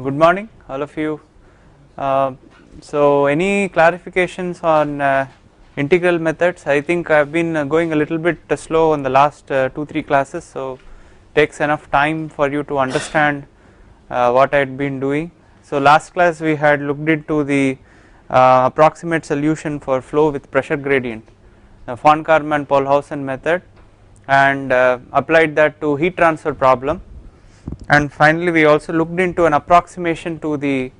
Good morning all of you. So any clarifications on integral methods? I think I have been going a little bit slow on the last 2-3 classes, so takes enough time for you to understand what I had been doing. So last class we had looked into the approximate solution for flow with pressure gradient, the von Karman-Polhausen method, and applied that to heat transfer problem. And finally we also looked into an approximation to the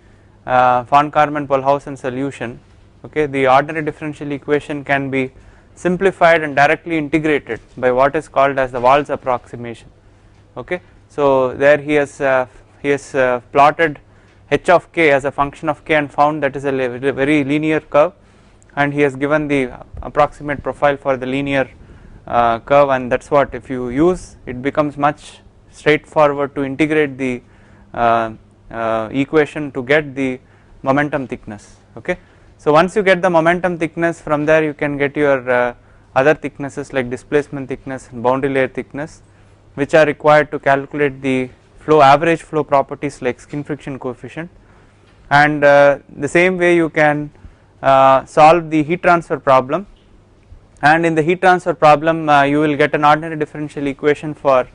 von Karman-Polhausen solution. Okay, the ordinary differential equation can be simplified and directly integrated by what is called as the Wahl's approximation. Okay, so there he has plotted h of k as a function of k and found that is a very linear curve, and he has given the approximate profile for the linear curve, and that's what, if you use it, becomes much straightforward to integrate the equation to get the momentum thickness. Okay, so once you get the momentum thickness, from there you can get your other thicknesses like displacement thickness and boundary layer thickness, which are required to calculate the average flow properties like skin friction coefficient. And the same way you can solve the heat transfer problem, and in the heat transfer problem you will get an ordinary differential equation for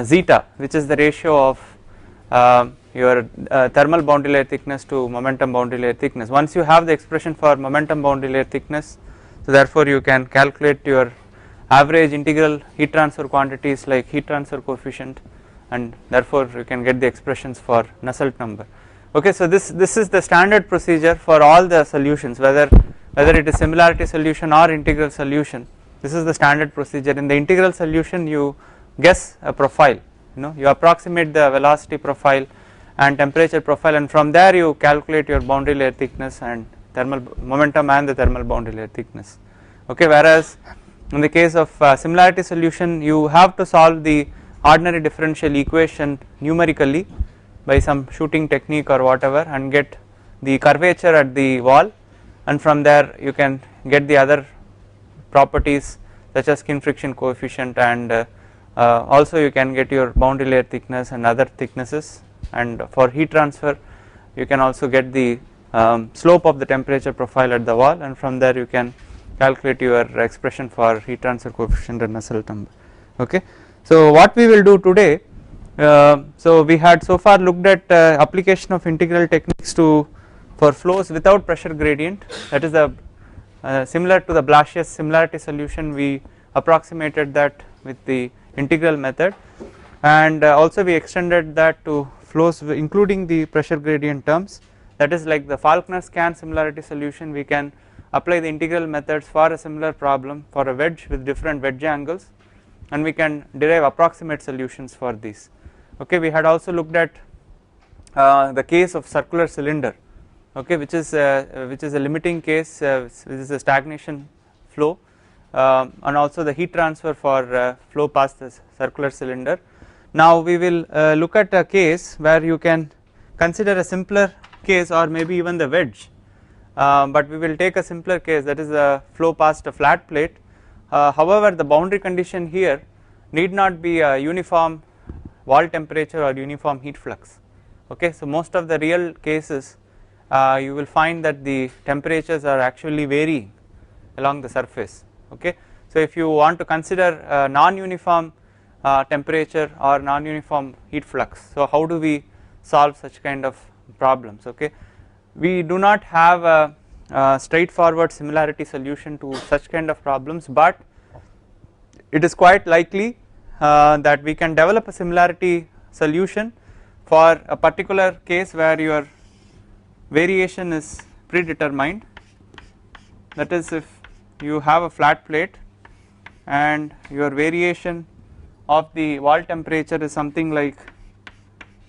zeta, which is the ratio of your thermal boundary layer thickness to momentum boundary layer thickness. Once you have the expression for momentum boundary layer thickness, so therefore you can calculate your average integral heat transfer quantities like heat transfer coefficient, and therefore you can get the expressions for Nusselt number. Okay, so this is the standard procedure for all the solutions, whether it is similarity solution or integral solution. This is the standard procedure. In the integral solution you guess a profile, you approximate the velocity profile and temperature profile, and from there you calculate your boundary layer thickness and thermal momentum and the thermal boundary layer thickness. Okay, whereas in the case of similarity solution you have to solve the ordinary differential equation numerically by some shooting technique or whatever and get the curvature at the wall, and from there you can get the other properties such as skin friction coefficient, and also you can get your boundary layer thickness and other thicknesses, and for heat transfer you can also get the slope of the temperature profile at the wall, and from there you can calculate your expression for heat transfer coefficient and Nusselt number. Okay, so what we will do today, so we had so far looked at application of integral techniques for flows without pressure gradient, that is the similar to the Blasius similarity solution. We approximated that with the integral method, and also we extended that to flows including the pressure gradient terms, that is like the Falkner-Scan similarity solution. We can apply the integral methods for a similar problem for a wedge with different wedge angles, and we can derive approximate solutions for these. Okay, we had also looked at the case of circular cylinder, okay, which is a limiting case, which is a stagnation flow, and also the heat transfer for flow past the circular cylinder. Now we will look at a case where you can consider a simpler case or maybe even the wedge, but we will take a simpler case, that is the flow past a flat plate. However, the boundary condition here need not be a uniform wall temperature or uniform heat flux. Okay, so most of the real cases you will find that the temperatures are actually varying along the surface. Okay, so if you want to consider non-uniform temperature or non-uniform heat flux, so how do we solve such kind of problems? Okay, we do not have a straightforward similarity solution to such kind of problems, but it is quite likely that we can develop a similarity solution for a particular case where your variation is predetermined, that is if you have a flat plate and your variation of the wall temperature is something like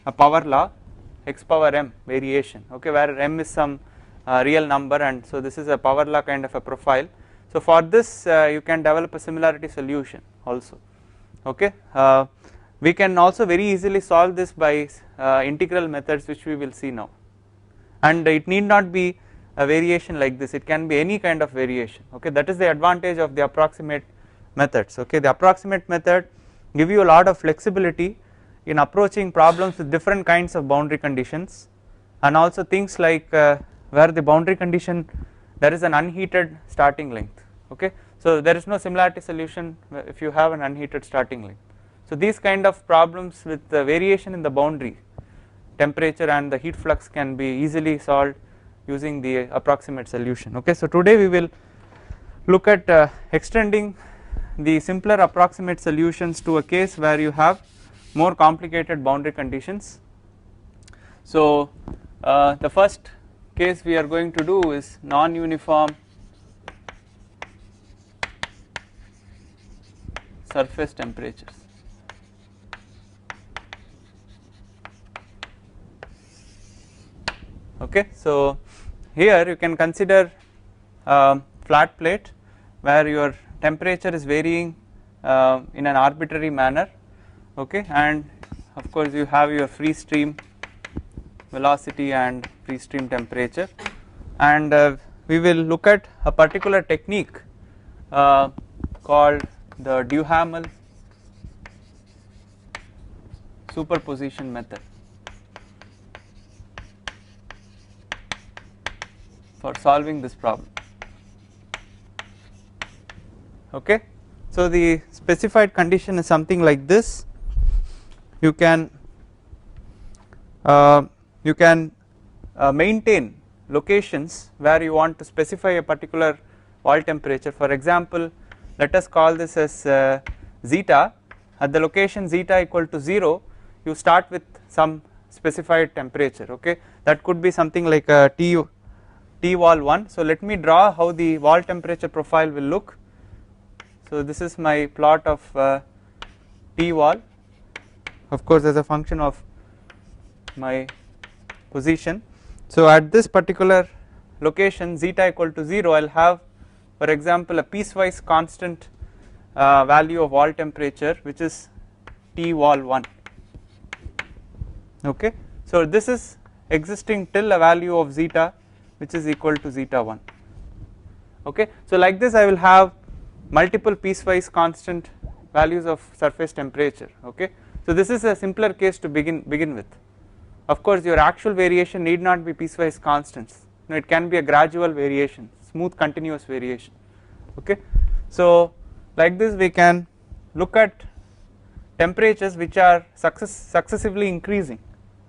a power law x power m variation, okay, where m is some real number, and so this is a power law kind of a profile. So for this you can develop a similarity solution also. Okay, we can also very easily solve this by integral methods, which we will see now, and it need not be a variation like this, it can be any kind of variation. Okay, that is the advantage of the approximate methods. Okay, the approximate method give you a lot of flexibility in approaching problems with different kinds of boundary conditions, and also things like where the boundary condition there is an unheated starting length. Okay, so there is no similarity solution if you have an unheated starting length. So these kind of problems with the variation in the boundary temperature and the heat flux can be easily solved using the approximate solution. Okay, so today we will look at extending the simpler approximate solutions to a case where you have more complicated boundary conditions. So the first case we are going to do is non-uniform surface temperatures. Okay, so here you can consider flat plate where your temperature is varying in an arbitrary manner. Okay, and of course you have your free stream velocity and free stream temperature, and we will look at a particular technique called the Duhamel superposition method for solving this problem. Okay, so the specified condition is something like this. You can maintain locations where you want to specify a particular wall temperature. For example, let us call this as zeta. At the location zeta equal to 0, you start with some specified temperature. Okay, that could be something like a T wall 1. So let me draw how the wall temperature profile will look. So this is my plot of T wall, of course as a function of my position. So at this particular location zeta equal to 0, I will have, for example, a piecewise constant value of wall temperature which is T wall 1. Okay, so this is existing till a value of zeta which is equal to zeta 1. Okay, so like this I will have multiple piecewise constant values of surface temperature. Okay, so this is a simpler case to begin with. Of course your actual variation need not be piecewise constants, it can be a gradual variation, smooth continuous variation. Okay, so like this we can look at temperatures which are successively increasing,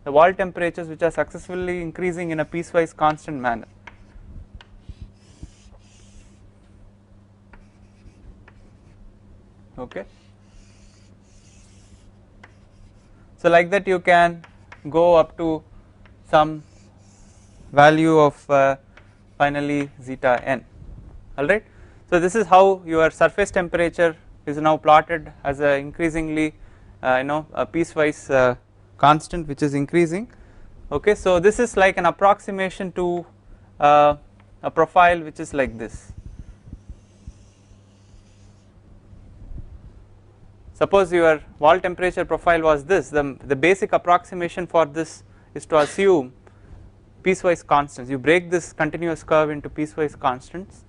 the wall temperatures which are successively increasing in a piecewise constant manner. Okay, so like that you can go up to some value of finally zeta n. Alright, so this is how your surface temperature is now plotted as a increasingly a piecewise constant which is increasing. Okay, so this is like an approximation to a profile which is like this. Suppose your wall temperature profile was this, the basic approximation for this is to assume piecewise constants. You break this continuous curve into piecewise constants,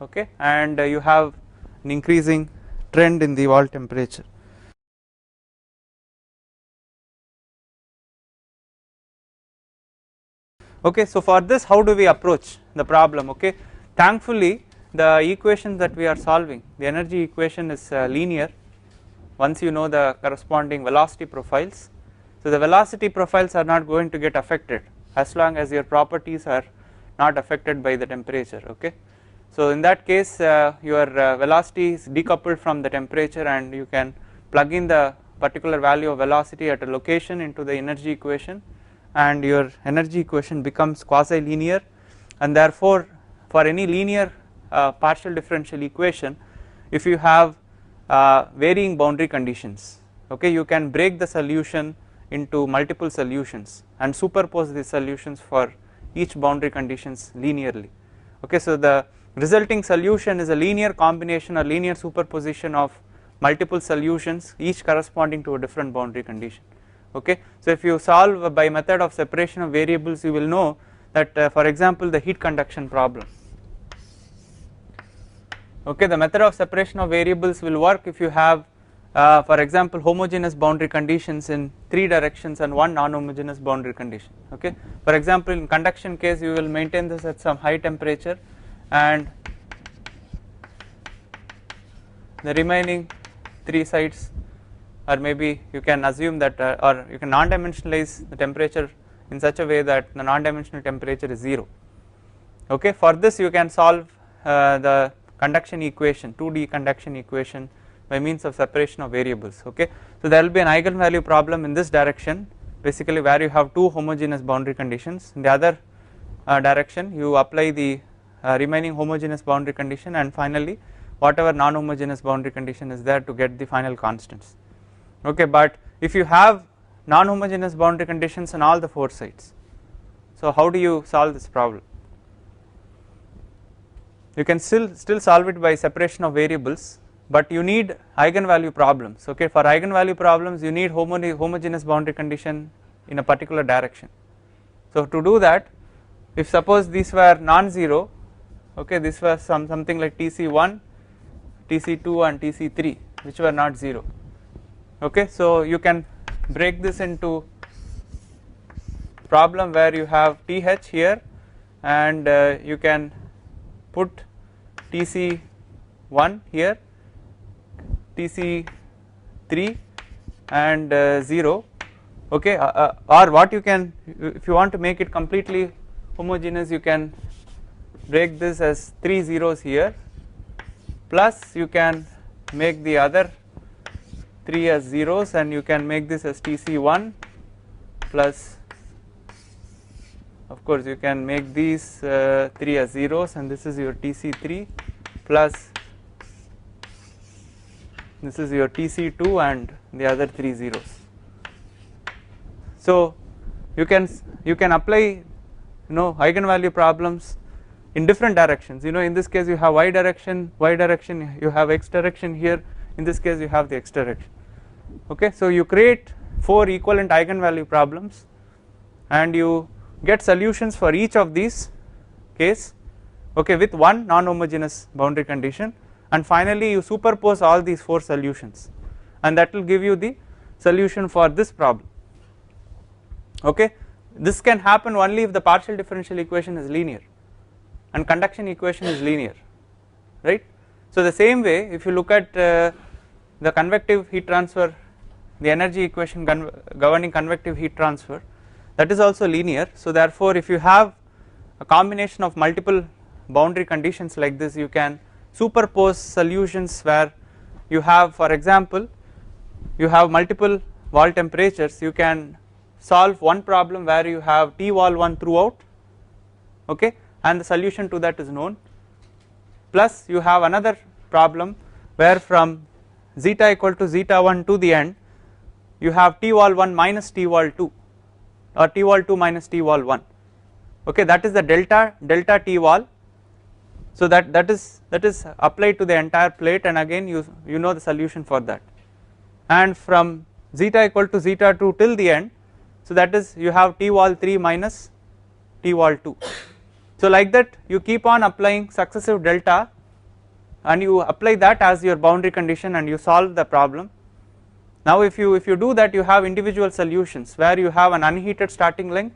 okay, and you have an increasing trend in the wall temperature. Okay, so for this how do we approach the problem? Okay, thankfully the equation that we are solving, the energy equation, is linear once you know the corresponding velocity profiles. So the velocity profiles are not going to get affected as long as your properties are not affected by the temperature. Okay, so in that case your velocity is decoupled from the temperature and you can plug in the particular value of velocity at a location into the energy equation and your energy equation becomes quasi linear, and therefore for any linear partial differential equation, if you have varying boundary conditions, okay, you can break the solution into multiple solutions and superpose these solutions for each boundary conditions linearly. Okay, so the resulting solution is a linear combination or linear superposition of multiple solutions, each corresponding to a different boundary condition. Okay, so if you solve by method of separation of variables, you will know that for example the heat conduction problem, okay, the method of separation of variables will work if you have for example homogeneous boundary conditions in 3 directions and one non-homogeneous boundary condition. Okay, for example in conduction case you will maintain this at some high temperature and the remaining 3 sites, or maybe you can assume that or you can non-dimensionalize the temperature in such a way that the non-dimensional temperature is 0. Okay, for this you can solve the conduction equation, 2D conduction equation by means of separation of variables. Okay, so there will be an eigenvalue problem in this direction, basically where you have 2 homogeneous boundary conditions. In the other direction you apply the remaining homogeneous boundary condition, and finally whatever non-homogeneous boundary condition is there to get the final constants. Okay, but if you have non-homogeneous boundary conditions on all the 4 sides, so how do you solve this problem? You can still solve it by separation of variables, but you need eigenvalue problems. Okay, for eigenvalue problems you need homogeneous boundary condition in a particular direction. So to do that, if suppose these were non-zero, okay, this was something like TC1, TC2 and TC3 which were not 0. Okay, so you can break this into problem where you have TH here and you can put TC1 here, TC3 and 0. Okay, or what you can, if you want to make it completely homogeneous, you can break this as 3 zeros here, plus you can make the other 3 as zeros, and you can make this as TC1 plus, of course you can make these 3 as zeros, and this is your TC3 plus this is your TC2 and the other 3 zeros. So you can apply eigenvalue problems in different directions. In this case you have y direction, you have x direction here, in this case you have the x direction. Okay, so you create 4 equivalent eigenvalue problems and you get solutions for each of these case, okay, with one non-homogeneous boundary condition, and finally you superpose all these 4 solutions and that will give you the solution for this problem. Okay, this can happen only if the partial differential equation is linear and conduction equation is linear, right. So the same way if you look at the convective heat transfer, the energy equation governing convective heat transfer, that is also linear. So therefore if you have a combination of multiple boundary conditions like this, you can superpose solutions where you have, for example, you have multiple wall temperatures, you can solve one problem where you have T wall 1 throughout, okay, and the solution to that is known, plus you have another problem where from zeta equal to zeta 1 to the end you have T wall 1 minus T wall 2 or T wall 2 minus T wall 1, okay, that is the delta T wall. So that is applied to the entire plate, and again you know the solution for that, and from zeta equal to zeta 2 till the end, so that is you have T wall 3 minus T wall 2. So like that you keep on applying successive delta and you apply that as your boundary condition and you solve the problem. Now if you do that, you have individual solutions where you have an unheated starting length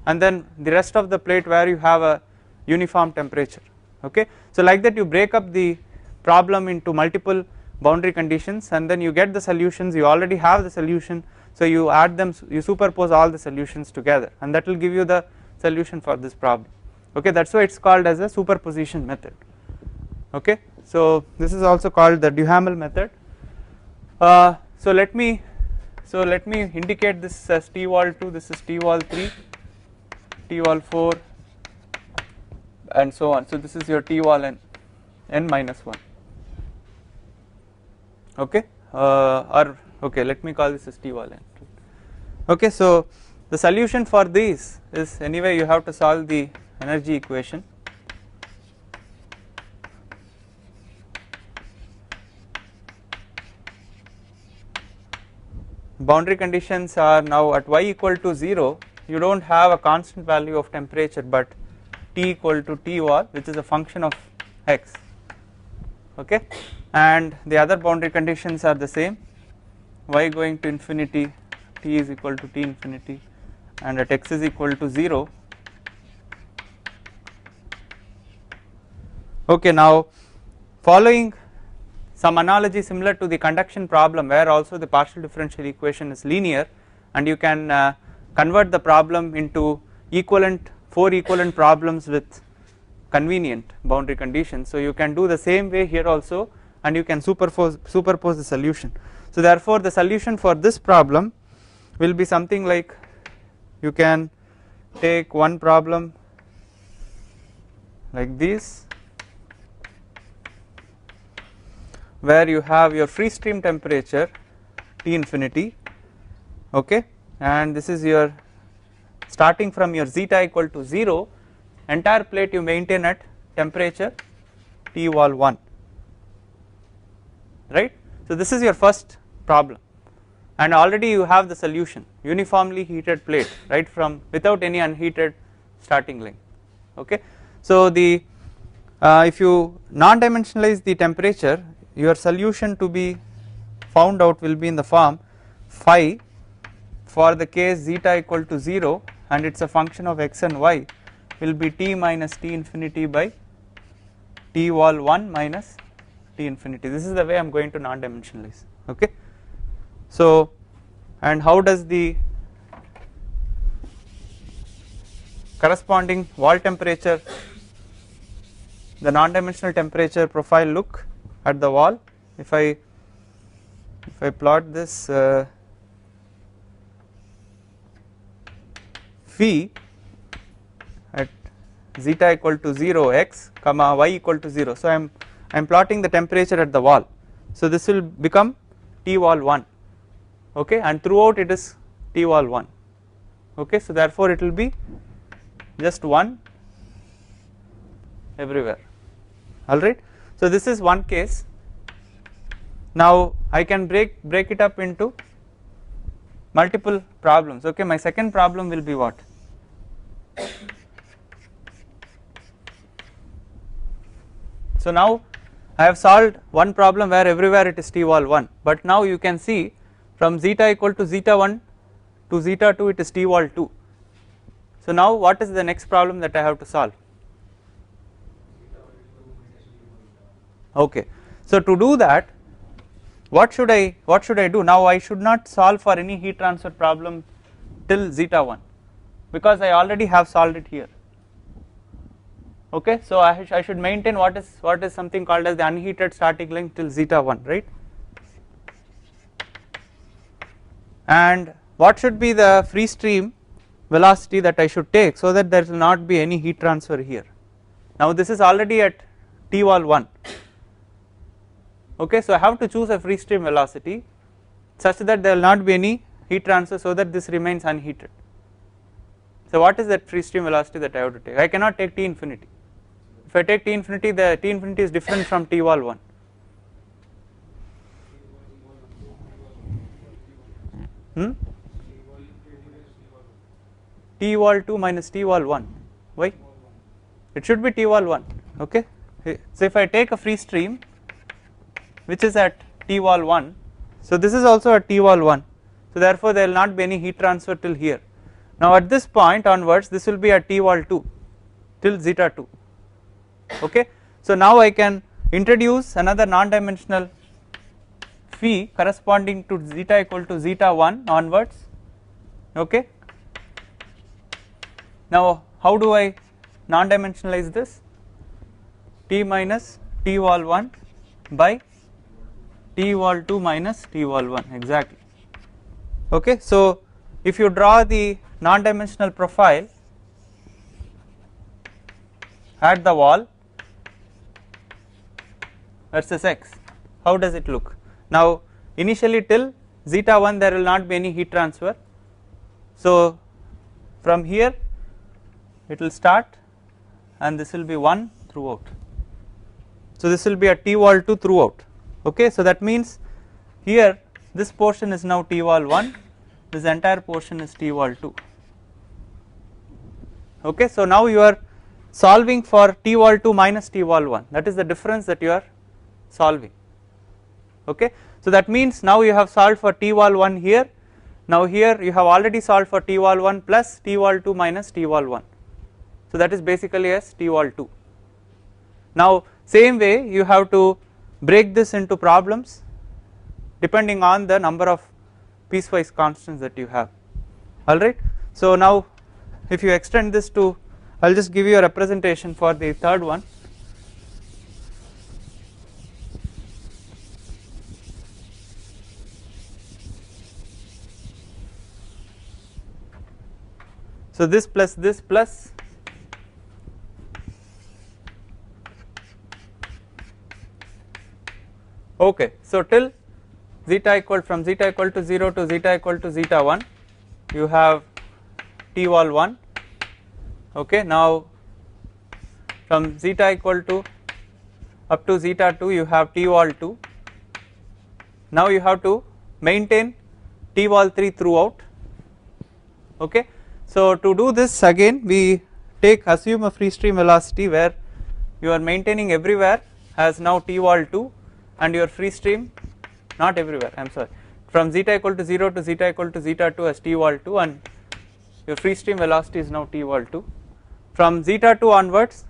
and then the rest of the plate where you have a uniform temperature. Okay, so like that you break up the problem into multiple boundary conditions and then you get the solutions, you already have the solution, so you add them, you superpose all the solutions together and that will give you the solution for this problem. Okay, that is why it is called as a superposition method. Okay, so this is also called the Duhamel method. So let me indicate this as T wall 2, this is T wall 3, T wall 4 and so on. So this is your T wall n minus 1. Okay, okay, let me call this as T wall n. Okay, so the solution for these is, anyway you have to solve the energy equation. Boundary conditions are now at y equal to 0, you do not have a constant value of temperature but T equal to T wall, which is a function of x, okay, and the other boundary conditions are the same. y going to infinity, t is equal to t infinity, and at x is equal to 0. Okay, now following some analogy similar to the conduction problem where also the partial differential equation is linear, and you can convert the problem into equivalent 4 equivalent problems with convenient boundary conditions. So you can do the same way here also, and you can superpose the solution. So therefore the solution for this problem will be something like, you can take one problem like this, where you have your free stream temperature T infinity, okay, and this is your starting from your zeta equal to 0, entire plate you maintain at temperature T wall 1, right. So this is your first problem, and already you have the solution, uniformly heated plate, right, from without any unheated starting length, okay. So the if you non-dimensionalize the temperature, your solution to be found out will be in the form phi for the case zeta equal to 0 and it is a function of x and y will be t minus t infinity by t wall 1 minus t infinity. This is the way I am going to non-dimensionalize, okay. So and how does the corresponding wall temperature, the non-dimensional temperature profile look at the wall? If I plot this phi at zeta equal to 0 x comma y equal to 0, so I am plotting the temperature at the wall, so this will become T wall 1, okay, and throughout it is T wall 1, okay. So therefore it will be just 1 everywhere, alright. So this is one case. Now I can break it up into multiple problems, okay. My second problem will be what? So now I have solved one problem where everywhere it is T wall 1, but now you can see from zeta equal to zeta 1 to zeta 2 it is T wall 2. So now what is the next problem that I have to solve? Okay, so to do that, what should I do? Now I should not solve for any heat transfer problem till zeta 1 because I already have solved it here, okay. So I should maintain what is something called as the unheated starting length till zeta 1, right. And what should be the free stream velocity that I should take so that there will not be any heat transfer here? Now this is already at T wall 1, okay. So I have to choose a free stream velocity such that there will not be any heat transfer so that this remains unheated. So what is that free stream velocity that I have to take? I cannot take T infinity. If I take T infinity, the T infinity is different from T wall 1. T wall 2 minus T wall 1. Why? It should be T wall 1, okay. So if I take a free stream which is at T wall 1, so this is also at T wall 1, so therefore there will not be any heat transfer till here. Now at this point onwards this will be at T wall 2 till zeta 2, okay. So now I can introduce another non-dimensional phi corresponding to zeta equal to zeta 1 onwards, okay. Now how do I non-dimensionalize this? T minus T wall 1 by T wall 2 minus T wall 1, exactly, okay. So if you draw the non-dimensional profile at the wall versus x, how does it look? Now initially till zeta 1 there will not be any heat transfer, so from here it will start and this will be 1 throughout, so this will be a T wall 2 throughout, okay. So that means here this portion is now T wall 1, this entire portion is T wall 2, okay. So now you are solving for T wall 2 minus T wall 1, that is the difference that you are solving, Okay, so that means now you have solved for T-wall1 here. Now here you have already solved for T-wall1 plus T-wall2 minus T-wall1. So that is basically as T-wall2. Now same way you have to break this into problems depending on the number of piecewise constants that you have. Alright, so now if you extend this to, I will just give you a representation for the third one. So this plus okay, so till zeta equal from zeta equal to 0 to zeta equal to zeta 1 you have T-wall1. Okay, now from zeta equal to up to zeta 2 you have T-wall2. Now you have to maintain T-wall3 throughout. Okay, so to do this again we assume a free stream velocity where you are maintaining everywhere as now T-wall2 and your free stream, not everywhere, I am sorry, from zeta equal to 0 to zeta equal to zeta 2 as T-wall2 and your free stream velocity is now T-wall2. From zeta 2 onwards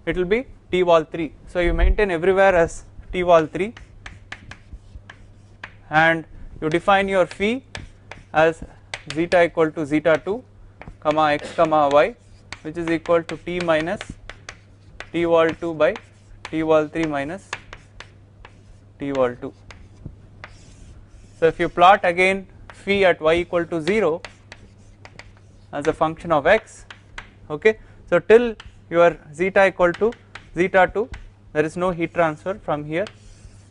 it will be T-wall3. So you maintain everywhere as T-wall3 and you define your phi as zeta equal to zeta 2 comma x comma y, which is equal to T minus T-wall2 by T-wall3 minus T-wall2. So if you plot again phi at y equal to 0 as a function of x, okay, so till your zeta equal to zeta 2 there is no heat transfer, from here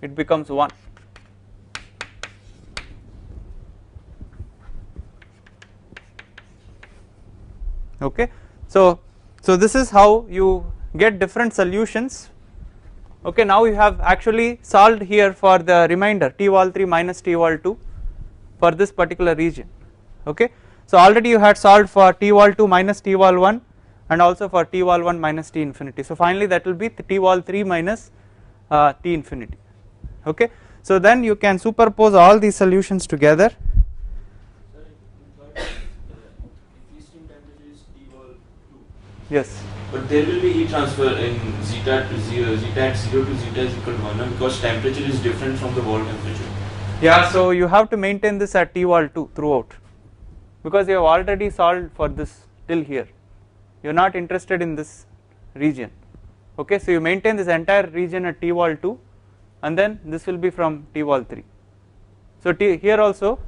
it becomes 1. Okay, so this is how you get different solutions. Okay, now you have actually solved here for the remainder T-wall3 minus T-wall2 for this particular region. Okay, so already you had solved for T-wall2 minus T-wall1 and also for T-wall1 minus T infinity. So finally that will be T-wall3 minus T infinity. Okay, so then you can superpose all these solutions together. Yes. But there will be heat transfer in zeta to 0, zeta at 0 to zeta is equal to 1 because temperature is different from the wall temperature. Yeah, so you have to maintain this at T-wall2 throughout because you have already solved for this till here. You are not interested in this region. Okay, so you maintain this entire region at T-wall2 and then this will be from T-wall3. So here also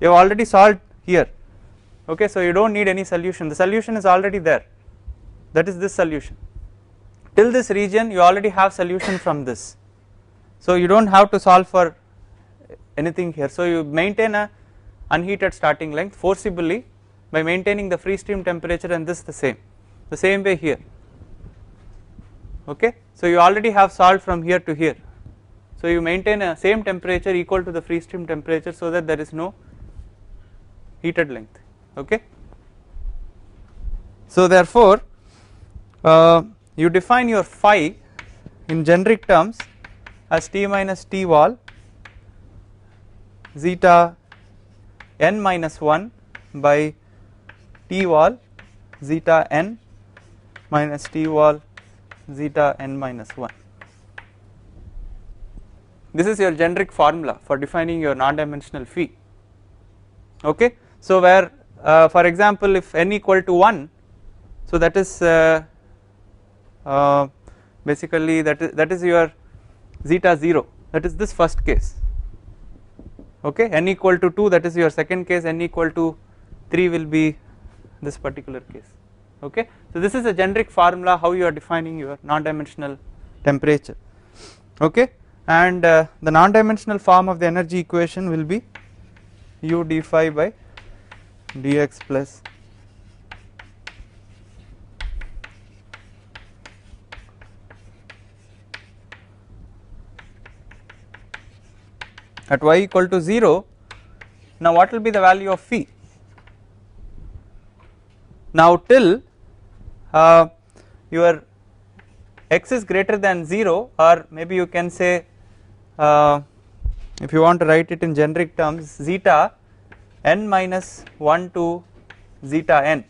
you have already solved here. Okay, so you do not need any solution, the solution is already there, that is this solution. Till this region you already have solution from this, so you do not have to solve for anything here. So you maintain a unheated starting length forcibly by maintaining the free stream temperature and this the same way here. Okay, so you already have solved from here to here, so you maintain a same temperature equal to the free stream temperature so that there is no heated length. Okay, so therefore you define your phi in generic terms as T minus T wall zeta n minus 1 by T wall zeta n minus T wall zeta n minus 1. This is your generic formula for defining your non-dimensional phi. Okay, so where for example if n equal to 1, so that is basically that is your zeta 0, that is this first case. Okay, n equal to 2, that is your second case, n equal to 3 will be this particular case. Okay, so this is a generic formula how you are defining your non-dimensional temperature. Okay, and the non-dimensional form of the energy equation will be u d phi by dx plus at y equal to 0. Now what will be the value of phi? Now till your x is greater than 0, or maybe you can say if you want to write it in generic terms, zeta n minus 1 to zeta n.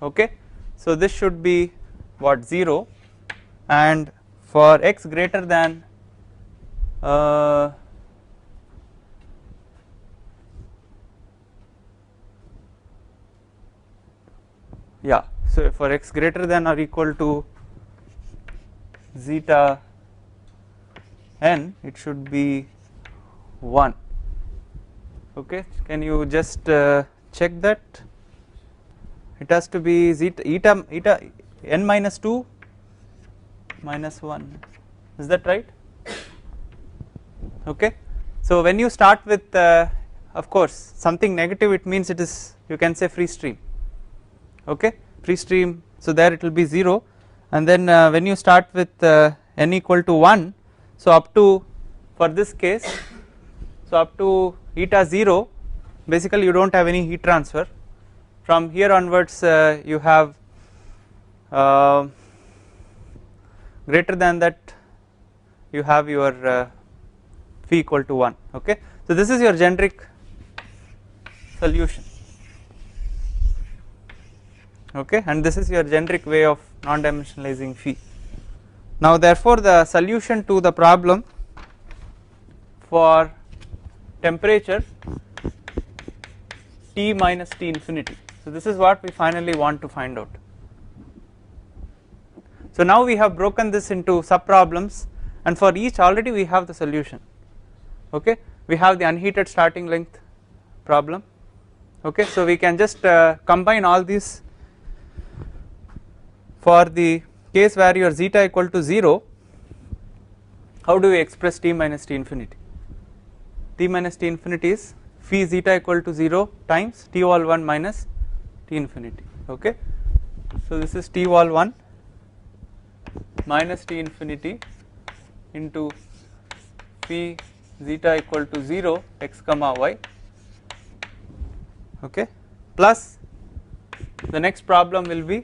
Okay, so this should be what, 0, and for x greater than yeah, so for x greater than or equal to zeta n, it should be 1. Okay, can you just check that? It has to be eta n minus 2 minus 1, is that right? Okay, so when you start with of course something negative, it means it is, you can say, free stream. Okay, free stream, so there it will be 0, and then when you start with n equal to 1, so up to, for this case, so up to eta 0, basically you do not have any heat transfer. From here onwards you have greater than that, you have your phi equal to 1. Okay, so this is your generic solution. Okay, and this is your generic way of non-dimensionalizing phi. Now therefore the solution to the problem for temperature T minus T infinity, so this is what we finally want to find out. So now we have broken this into sub problems, and for each already we have the solution. Okay, we have the unheated starting length problem. Okay, so we can just combine all these. For the case where your zeta equal to 0, how do we express T minus T infinity? T minus T infinity is phi zeta equal to 0 times T wall 1 minus T infinity. Okay, so this is T wall 1 minus T infinity into phi zeta equal to 0 x comma y. Okay, plus the next problem will be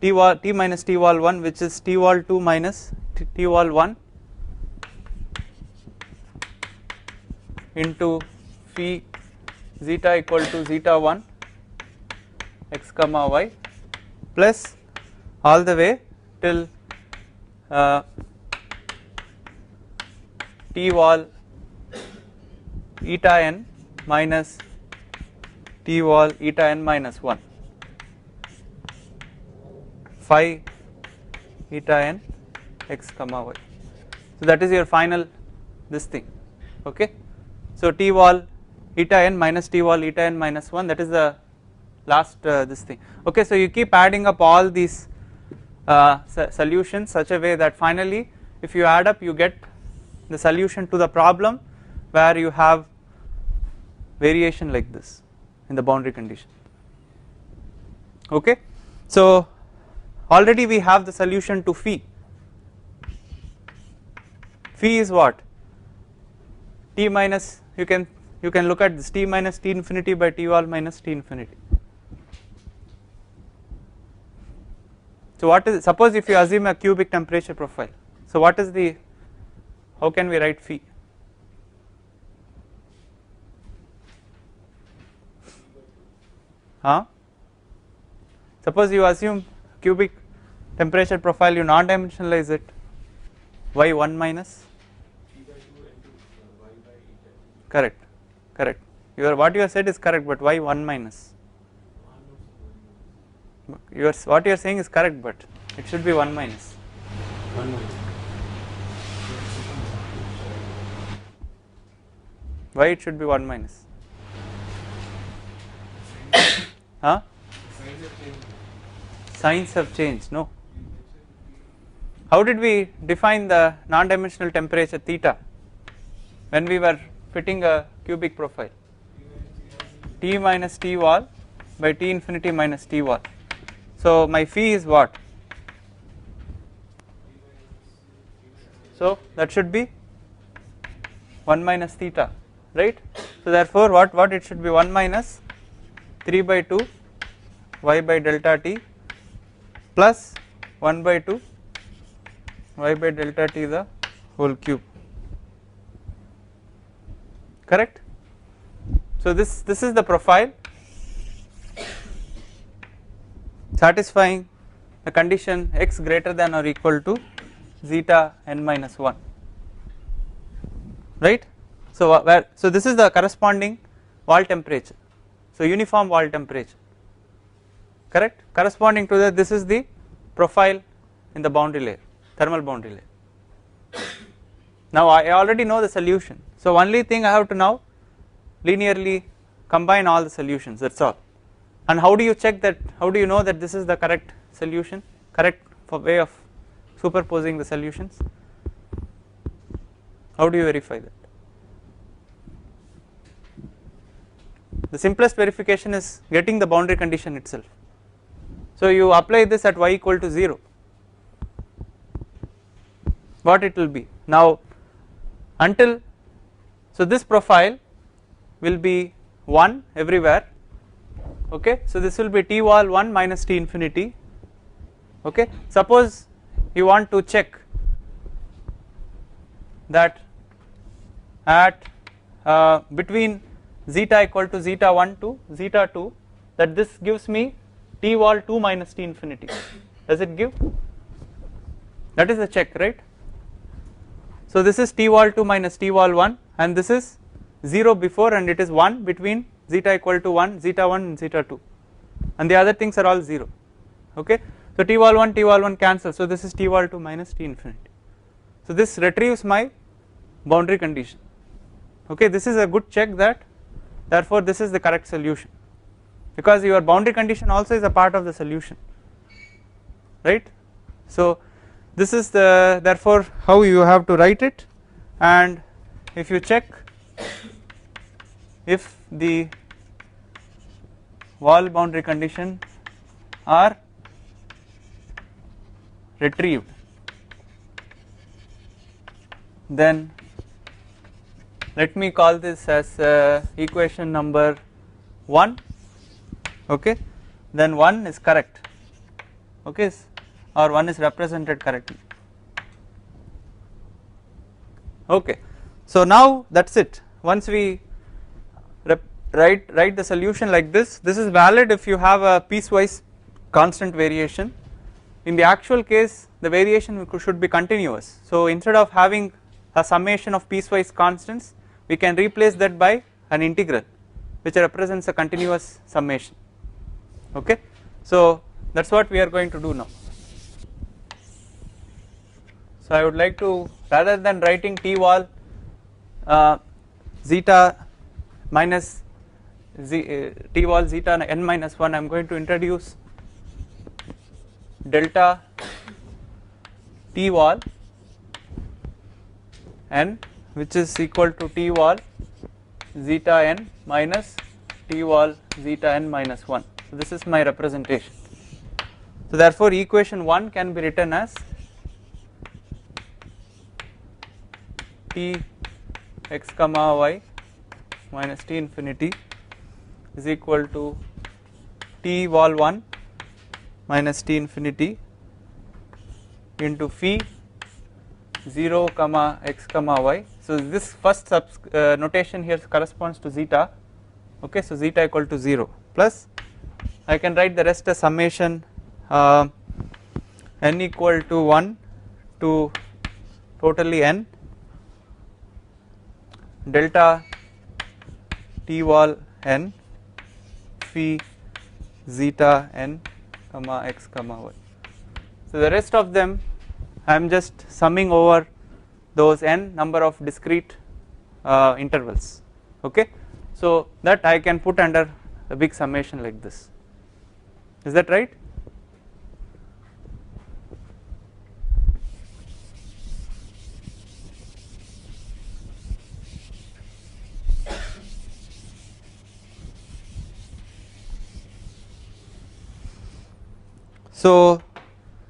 T minus T wall 1, which is T wall 2 minus T wall 1 into phi zeta equal to zeta 1 x comma y, plus all the way till T wall eta n minus T wall eta n minus 1 phi eta n x comma y. So that is your final this thing. Okay, so T wall eta n minus T wall eta n minus 1, that is the last this thing. Okay, so you keep adding up all these solutions such a way that finally if you add up you get the solution to the problem where you have variation like this in the boundary condition. Okay, so already we have the solution to phi. Phi is what? T minus, you can look at this, T minus T infinity by T wall minus T infinity. So what is, suppose if you assume a cubic temperature profile, so what is the, how can we write phi? Suppose you assume cubic temperature profile, you non-dimensionalize it, y 1 minus, correct, what you have said is correct, but why 1 minus? What you are saying is correct, but it should be 1 minus. 1 minus. Why it should be 1 minus? Signs have changed, no. How did we define the non-dimensional temperature theta when we were fitting a cubic profile? T minus T wall by T infinity minus T wall. So my phi is what? So that should be 1 minus theta, right? So therefore what it should be 1 minus 3 by 2 y by delta t plus 1 by 2 y by delta t the whole cube, correct. So this is the profile satisfying the condition x greater than or equal to zeta n minus 1, right. So this is the corresponding wall temperature, so uniform wall temperature, correct. Corresponding to that, this is the profile in the boundary layer, thermal boundary layer. Now I already know the solution, so only thing I have to now linearly combine all the solutions, that's all. And how do you check that, how do you know that this is the correct solution, correct for way of superposing the solutions? How do you verify that? The simplest verification is getting the boundary condition itself. So you apply this at y equal to 0, what it will be now until, so this profile will be 1 everywhere, okay. So this will be t wall 1 minus t infinity, okay. Suppose you want to check that at between zeta equal to zeta 1 to zeta 2, that this gives me t wall 2 minus t infinity, does it give? That is the check, right. So this is t wall 2 minus t wall 1, and this is 0 before and it is 1 between zeta equal to 1, zeta 1 and zeta 2, and the other things are all 0, okay. So t wall 1 cancel, so this is t wall 2 minus t infinity. So this retrieves my boundary condition, okay. This is a good check that, therefore this is the correct solution, because your boundary condition also is a part of the solution, right. So this is the, therefore how you have to write it, and if you check if the wall boundary condition are retrieved, then let me call this as equation number 1, okay. Then 1 is correct, okay, or 1 is represented correctly, okay. So now that's it. Once we write the solution like this is valid if you have a piecewise constant variation. In the actual case the variation should be continuous, so instead of having a summation of piecewise constants, we can replace that by an integral which represents a continuous summation, okay. So that is what we are going to do now. So I would like to, rather than writing t wall zeta minus t wall zeta n minus 1, I am going to introduce delta t wall n, which is equal to t wall zeta n minus t wall zeta n minus 1. So this is my representation. So therefore equation 1 can be written as t x comma y minus t infinity is equal to t wall 1 minus t infinity into phi 0 comma x comma y. So this first notation here corresponds to zeta, okay. So zeta equal to 0 plus I can write the rest as summation n equal to 1 to totally n delta t wall n phi zeta n comma x comma y. So the rest of them I am just summing over those n number of discrete intervals, okay. So that I can put under a big summation like this, is that right? So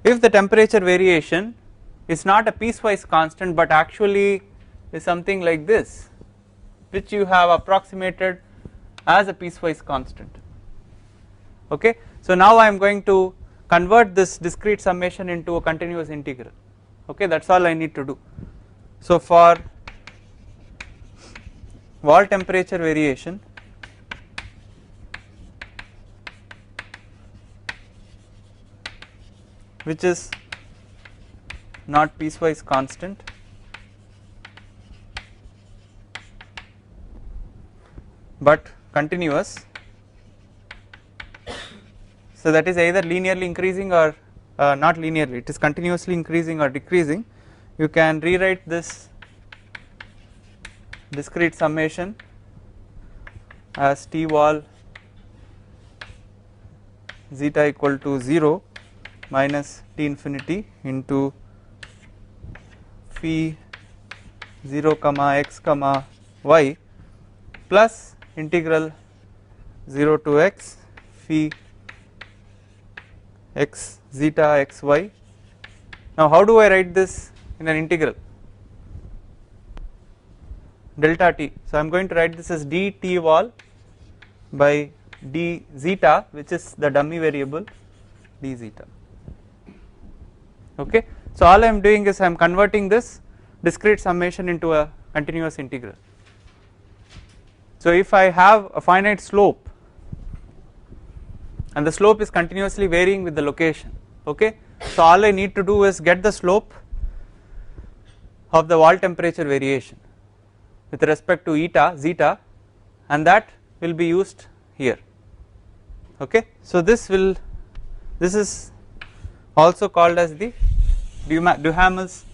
if the temperature variation is not a piecewise constant but actually is something like this, which you have approximated as a piecewise constant, okay. So now I am going to convert this discrete summation into a continuous integral. Okay, that's all I need to do. So for wall temperature variation, which is not piecewise constant, but continuous, so that is either linearly increasing or not linearly, it is continuously increasing or decreasing. You can rewrite this discrete summation as T wall zeta equal to 0 minus T infinity into phi 0 comma x comma y plus integral 0 to x phi x zeta x y. Now how do I write this in an integral? Delta t. So I am going to write this as d t wall by d zeta, which is the dummy variable d zeta. Okay. So all I am doing is I am converting this discrete summation into a continuous integral. So if I have a finite slope and the slope is continuously varying with the location, okay, so all I need to do is get the slope of the wall temperature variation with respect to eta zeta, and that will be used here. Okay, so this is also called as the Duhamel's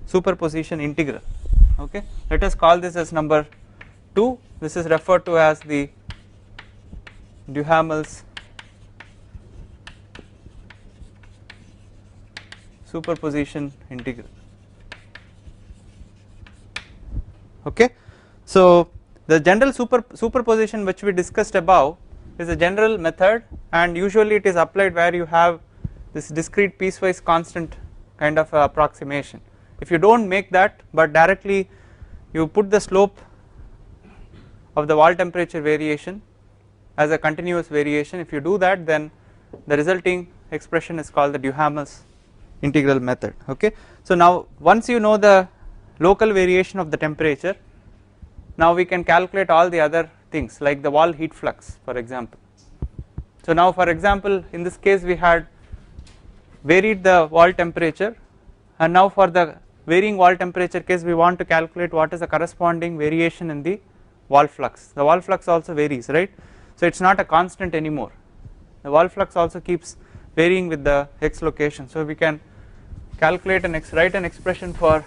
superposition integral. Okay, let us call this as number 2. This is referred to as the Duhamel's superposition integral. Okay, so the general superposition which we discussed above is a general method, and usually it is applied where you have this discrete piecewise constant kind of approximation. If you don't make that but directly you put the slope of the wall temperature variation as a continuous variation, if you do that, then the resulting expression is called the Duhamel's integral method. Okay, so now once you know the local variation of the temperature, now we can calculate all the other things like the wall heat flux, for example. So now for example in this case we had varied the wall temperature, and now for the varying wall temperature case we want to calculate what is the corresponding variation in the wall flux. The wall flux also varies, right? So it is not a constant anymore, the wall flux also keeps varying with the x location. So we can calculate and write an expression for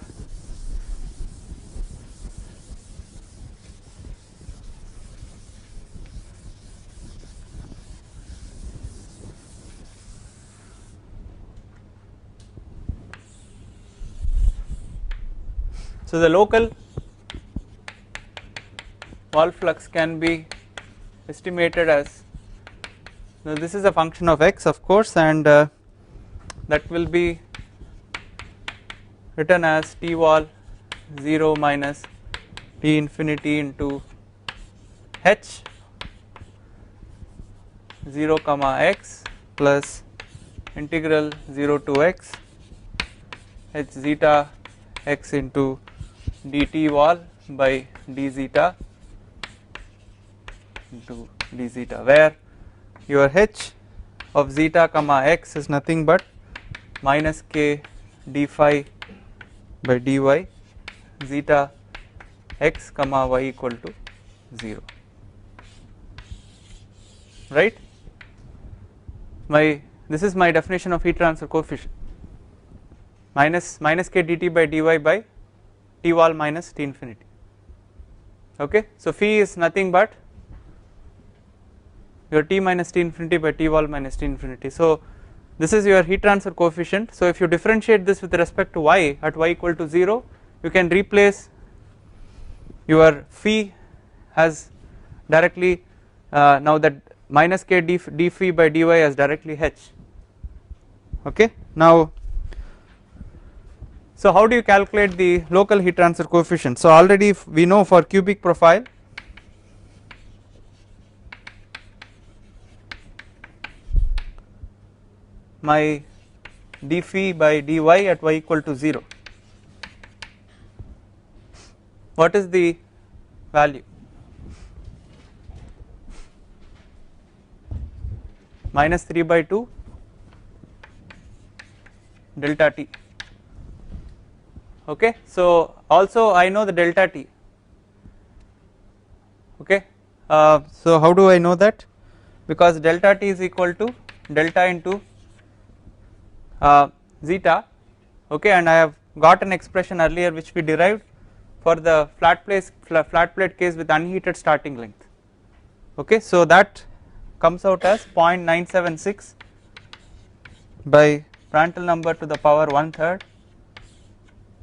so the local wall flux can be estimated as, now this is a function of x of course, and that will be written as T wall 0 minus T infinity into h 0 comma x plus integral 0 to x h zeta x into dt wall by d zeta into d zeta, where your h of zeta comma x is nothing but minus k d phi by dy zeta x comma y equal to 0, right. This is my definition of heat transfer coefficient, minus k dt by dy by T wall minus T infinity. Okay, so phi is nothing but your T minus T infinity by T wall minus T infinity. So this is your heat transfer coefficient. So if you differentiate this with respect to y at y equal to 0, you can replace your phi as directly now that minus k d phi by dy as directly h. Okay, now so how do you calculate the local heat transfer coefficient? So already we know for cubic profile my d phi by dy at y equal to 0. What is the value? Minus 3 by 2 delta t. Okay, so also I know the delta t. Okay, so how do I know that? Because delta t is equal to delta into zeta. Okay, and I have got an expression earlier which we derived for the flat plate case with unheated starting length. Okay, so that comes out as 0.976 by Prandtl number to the power 1/3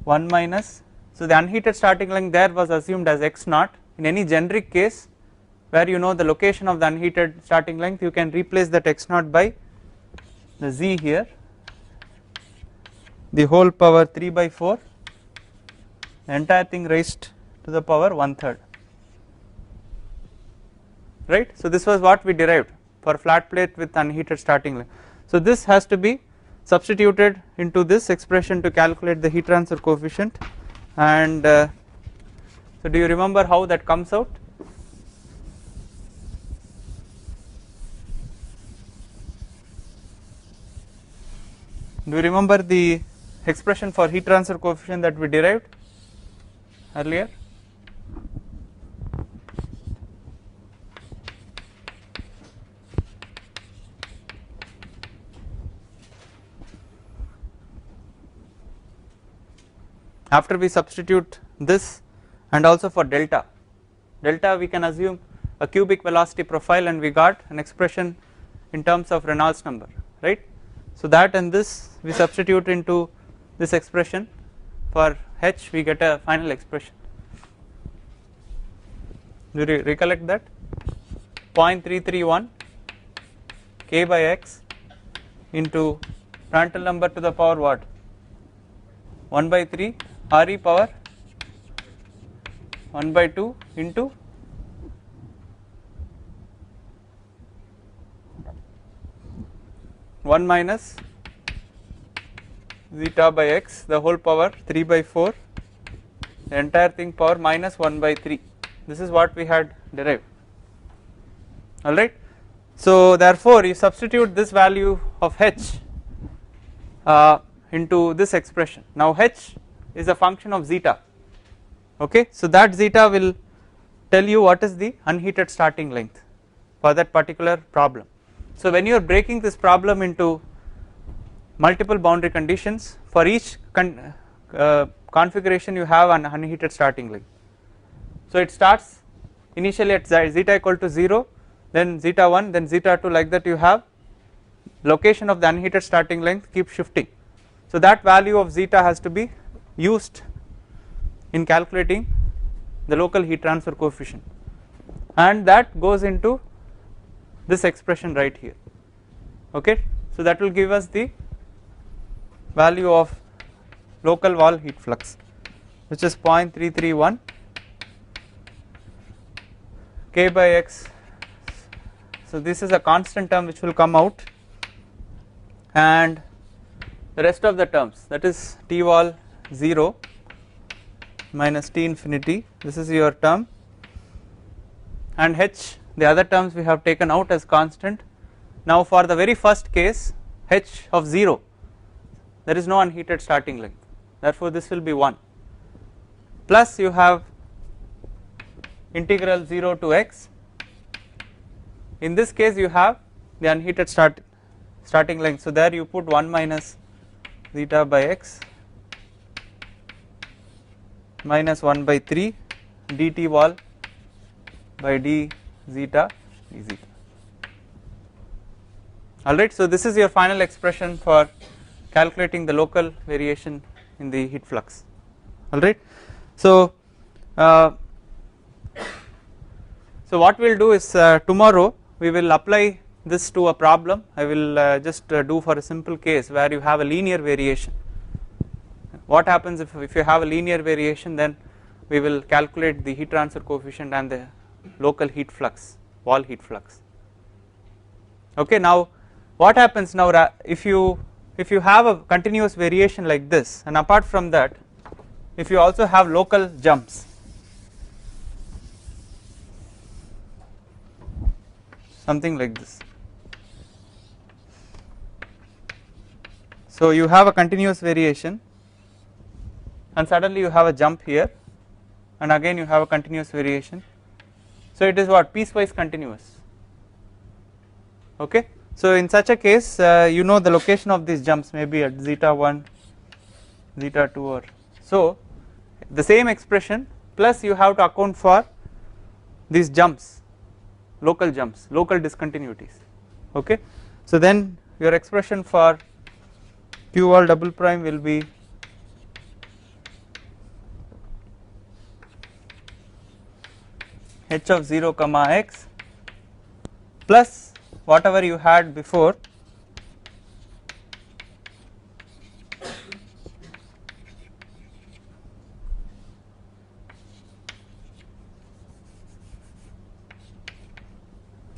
1 minus, so the unheated starting length there was assumed as x naught. In any generic case where you know the location of the unheated starting length, you can replace that x naught by the z here, the whole power 3 by 4, the entire thing raised to the power 1/3, right. So this was what we derived for flat plate with unheated starting length. So this has to be substituted into this expression to calculate the heat transfer coefficient, and so do you remember how that comes out? Do you remember the expression for heat transfer coefficient that we derived earlier? After we substitute this and also for delta we can assume a cubic velocity profile, and we got an expression in terms of Reynolds number, right. So that and this we substitute into this expression for h, we get a final expression. Do you recollect that? 0.331 k by x into Prandtl number to the power what? 1 by 3 Re power 1 by 2 into one minus zeta by x the whole power 3 by 4, the entire thing power minus 1 by 3. This is what we had derived. Alright. So therefore you substitute this value of h into this expression. Now h is a function of zeta. Okay, so that zeta will tell you what is the unheated starting length for that particular problem. So when you are breaking this problem into multiple boundary conditions, for each configuration you have an unheated starting length. So it starts initially at zeta equal to 0, then zeta 1, then zeta 2, like that you have location of the unheated starting length keep shifting. So that value of zeta has to be used in calculating the local heat transfer coefficient, and that goes into this expression right here. Okay, so that will give us the value of local wall heat flux, which is 0.331 k by x. So this is a constant term which will come out, and the rest of the terms, that is T wall 0 minus T infinity, this is your term, and h, the other terms we have taken out as constant. Now for the very first case, h of 0, there is no unheated starting length, therefore this will be 1, plus you have integral 0 to x. In this case you have the unheated starting length, so there you put 1 minus zeta by x minus 1 by 3 dt wall by d zeta d zeta. Alright, so this is your final expression for calculating the local variation in the heat flux. Alright, so what we will do is tomorrow we will apply this to a problem. I will just do for a simple case where you have a linear variation. What happens if you have a linear variation, then we will calculate the heat transfer coefficient and the local heat flux, wall heat flux. Okay, now what happens now if you have a continuous variation like this, and apart from that if you also have local jumps, something like this. So you have a continuous variation and suddenly you have a jump here, and again you have a continuous variation. So it is what, piecewise continuous. Okay. So in such a case you know the location of these jumps may be at zeta 1, zeta 2, or so the same expression, plus you have to account for these jumps, local jumps, local discontinuities. Okay. So then your expression for q wall double prime will be h of 0 comma x plus whatever you had before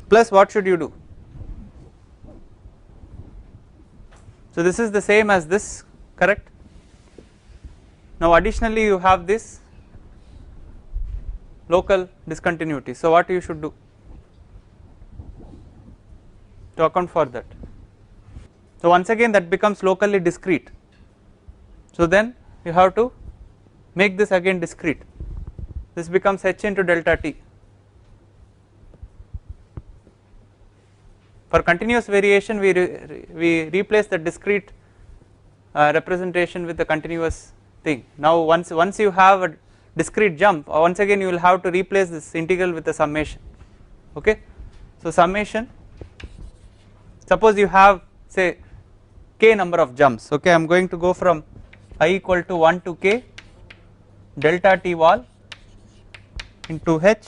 plus what should you do? So this is the same as this, correct? Now additionally you have this local discontinuity. So what you should do to account for that? So once again that becomes locally discrete. So then you have to make this again discrete. This becomes h into delta t. For continuous variation we replace the discrete representation with the continuous thing. Now once you have a discrete jump, once again you will have to replace this integral with a summation. Okay. So summation, suppose you have say k number of jumps. Okay, I am going to go from I equal to 1 to k delta t wall into h,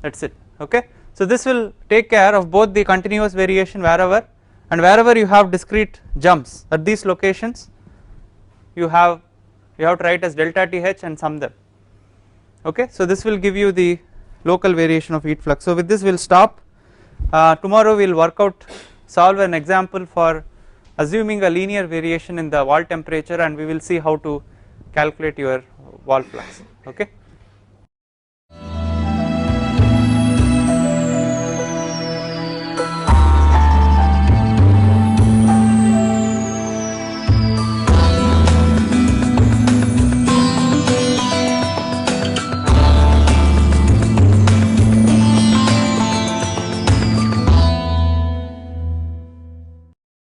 that is it. Okay. So this will take care of both the continuous variation wherever, and wherever you have discrete jumps at these locations you have to write as delta t h and sum them. Okay. So this will give you the local variation of heat flux. So with this we will stop. Tomorrow we will solve an example for assuming a linear variation in the wall temperature, and we will see how to calculate your wall flux. Okay.